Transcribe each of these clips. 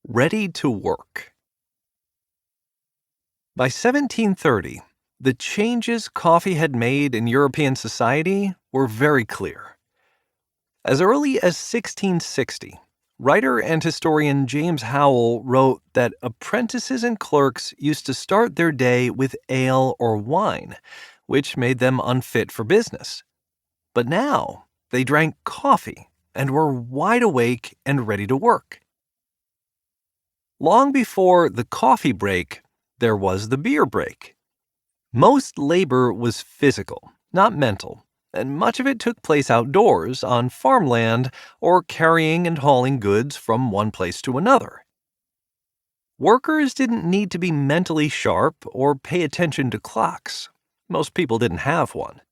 Ready to work. By 1730, the changes coffee had made in European society were very clear. As early as 1660, writer and historian James Howell wrote that apprentices and clerks used to start their day with ale or wine, which made them unfit for business. But now they drank coffee and were wide awake and ready to work. Long before the coffee break, there was the beer break. Most labor was physical, not mental, and much of it took place outdoors on farmland or carrying and hauling goods from one place to another. Workers didn't need to be mentally sharp or pay attention to clocks. Most people didn't have one.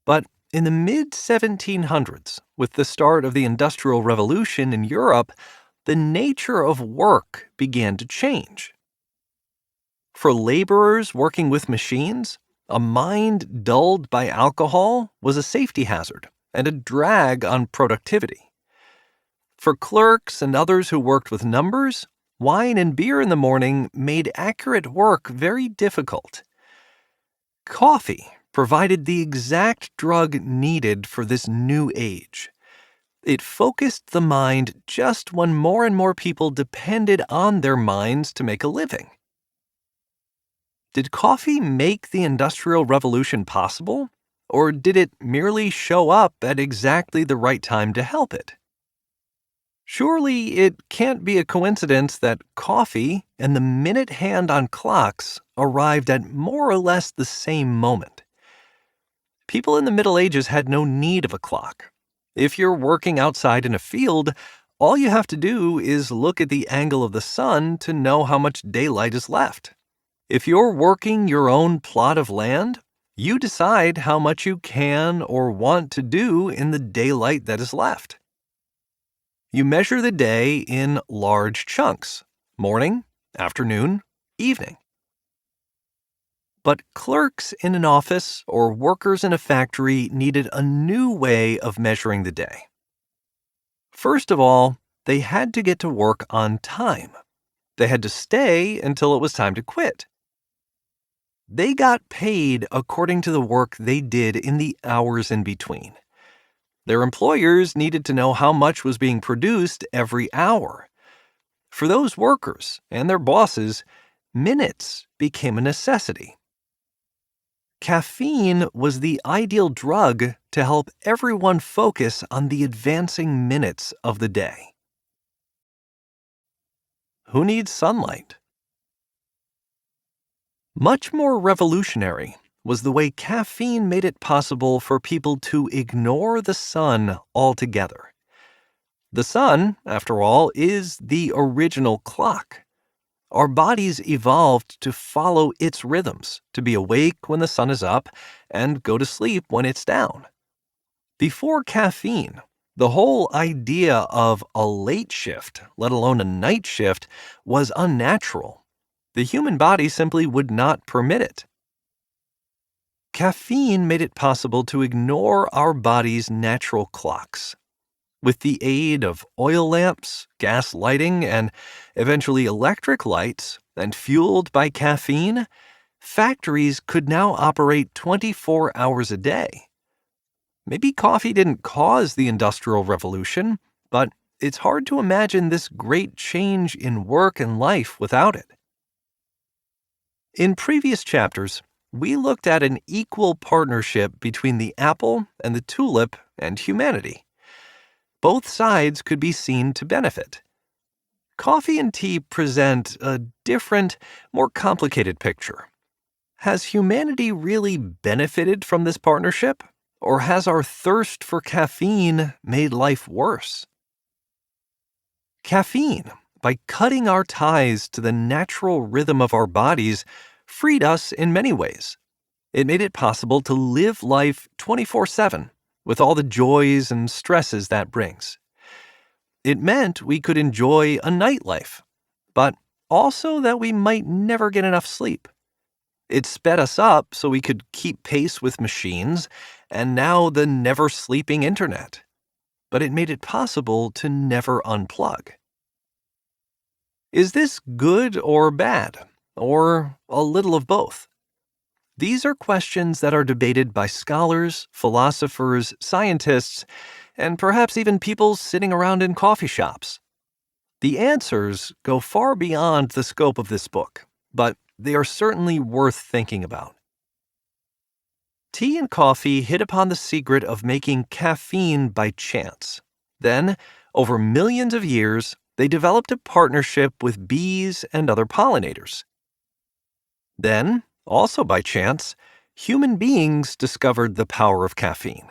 But in the mid-1700s, with the start of the Industrial Revolution in Europe, the nature of work began to change. For laborers working with machines, a mind dulled by alcohol was a safety hazard and a drag on productivity. For clerks and others who worked with numbers, wine and beer in the morning made accurate work very difficult. Coffee provided the exact drug needed for this new age. It focused the mind just when more and more people depended on their minds to make a living. Did coffee make the Industrial Revolution possible, or did it merely show up at exactly the right time to help it? Surely it can't be a coincidence that coffee and the minute hand on clocks arrived at more or less the same moment. People in the Middle Ages had no need of a clock. If you're working outside in a field, all you have to do is look at the angle of the sun to know how much daylight is left. If you're working your own plot of land, you decide how much you can or want to do in the daylight that is left. You measure the day in large chunks: morning, afternoon, evening. But clerks in an office or workers in a factory needed a new way of measuring the day. First of all, they had to get to work on time. They had to stay until it was time to quit. They got paid according to the work they did in the hours in between. Their employers needed to know how much was being produced every hour. For those workers and their bosses, minutes became a necessity. Caffeine was the ideal drug to help everyone focus on the advancing minutes of the day. Who needs sunlight? Much more revolutionary was the way caffeine made it possible for people to ignore the sun altogether. The sun, after all, is the original clock. Our bodies evolved to follow its rhythms, to be awake when the sun is up and go to sleep when it's down. Before caffeine, the whole idea of a late shift, let alone a night shift, was unnatural. The human body simply would not permit it. Caffeine made it possible to ignore our body's natural clocks. With the aid of oil lamps, gas lighting, and eventually electric lights, and fueled by caffeine, factories could now operate 24 hours a day. Maybe coffee didn't cause the Industrial Revolution, but it's hard to imagine this great change in work and life without it. In previous chapters, we looked at an equal partnership between the apple and the tulip and humanity. Both sides could be seen to benefit. Coffee and tea present a different, more complicated picture. Has humanity really benefited from this partnership, or has our thirst for caffeine made life worse? Caffeine, by cutting our ties to the natural rhythm of our bodies, freed us in many ways. It made it possible to live life 24/7, with all the joys and stresses that brings. It meant we could enjoy a nightlife, but also that we might never get enough sleep. It sped us up so we could keep pace with machines and now the never-sleeping internet. But it made it possible to never unplug. Is this good or bad? Or a little of both? These are questions that are debated by scholars, philosophers, scientists, and perhaps even people sitting around in coffee shops. The answers go far beyond the scope of this book, but they are certainly worth thinking about. Tea and coffee hit upon the secret of making caffeine by chance. Then, over millions of years, they developed a partnership with bees and other pollinators. Then, also by chance, human beings discovered the power of caffeine.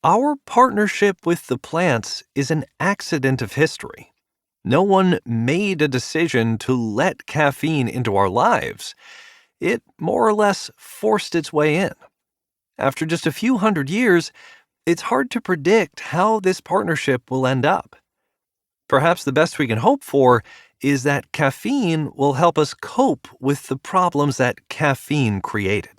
Our partnership with the plants is an accident of history. No one made a decision to let caffeine into our lives. It more or less forced its way in. After just a few hundred years, it's hard to predict how this partnership will end up. Perhaps the best we can hope for is that caffeine will help us cope with the problems that caffeine created.